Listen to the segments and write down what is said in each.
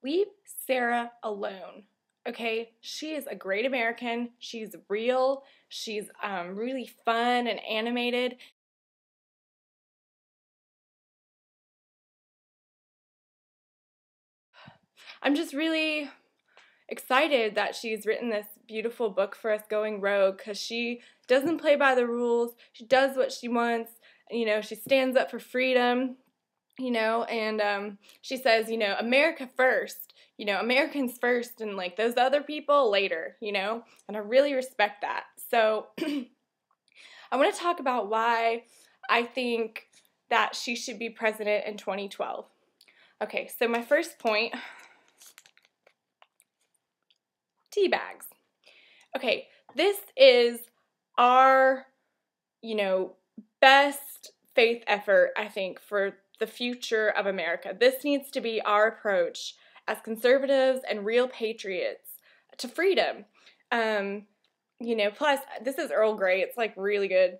Leave Sarah alone. Okay, she is a great American. She's real. She's really fun and animated. I'm just really excited that she's written this beautiful book for us going rogue because she doesn't play by the rules. She does what she wants. She stands up for freedom, and she says, America first, Americans first, and like those other people later, and I really respect that. So I want to talk about why I think that she should be president in 2012. Okay, so my first point, tea bags. Okay, this is our, best faith effort, I think, for the future of America. This needs to be our approach as conservatives and real patriots to freedom. Plus, this is Earl Grey. It's, like, really good.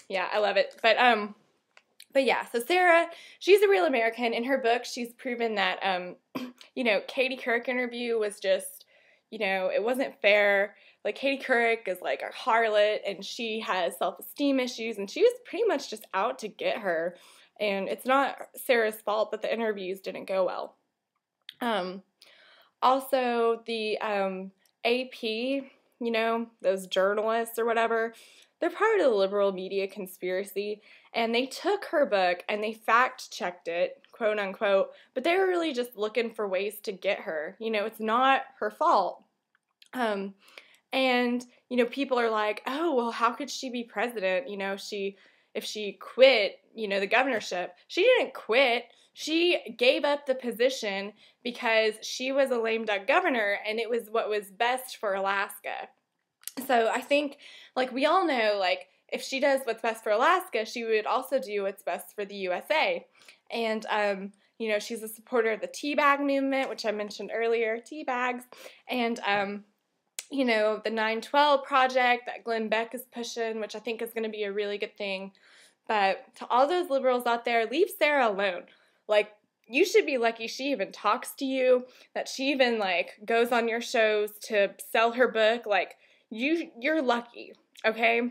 Yeah, I love it. But yeah, so Sarah, she's a real American. In her book, she's proven that, Katie Couric interview was just, it wasn't fair. Like, Katie Couric is, like, a harlot, and she has self-esteem issues, and she was pretty much just out to get her. And it's not Sarah's fault that the interviews didn't go well. Also, the AP, those journalists or whatever, they're part of the liberal media conspiracy, and they took her book and they fact-checked it, quote unquote, but they were really just looking for ways to get her. It's not her fault. And, people are like, oh, well, how could she be president? If she quit, the governorship. She didn't quit. She gave up the position because she was a lame duck governor, and it was what was best for Alaska. So I think, like, we all know, like, if she does what's best for Alaska, she would also do what's best for the USA. And, she's a supporter of the tea bag movement, which I mentioned earlier, tea bags. And, the 9/12 project that Glenn Beck is pushing, which I think is going to be a really good thing. But to all those liberals out there, leave Sarah alone. Like, you should be lucky she even talks to you, that she even, like, goes on your shows to sell her book. Like, you're lucky, okay?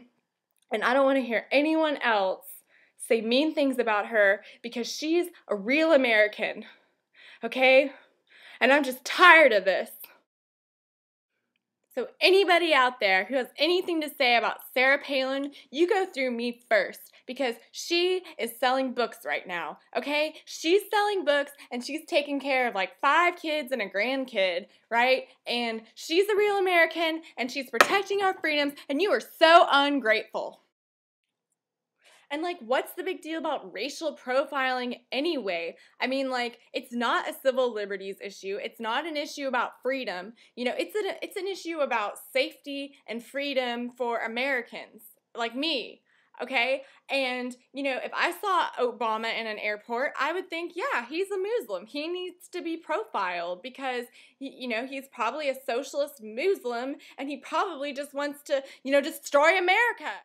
And I don't want to hear anyone else say mean things about her because she's a real American, okay? And I'm just tired of this. So anybody out there who has anything to say about Sarah Palin, you go through me first because she is selling books right now, okay? She's selling books and she's taking care of like 5 kids and a grandkid, right? And she's a real American and she's protecting our freedoms, and you are so ungrateful. And, like, what's the big deal about racial profiling anyway? I mean, like, it's not a civil liberties issue. It's not an issue about freedom. It's an issue about safety and freedom for Americans, like me, okay? And, if I saw Obama in an airport, I would think, yeah, he's a Muslim. He needs to be profiled because, he's probably a socialist Muslim, and he probably just wants to, destroy America.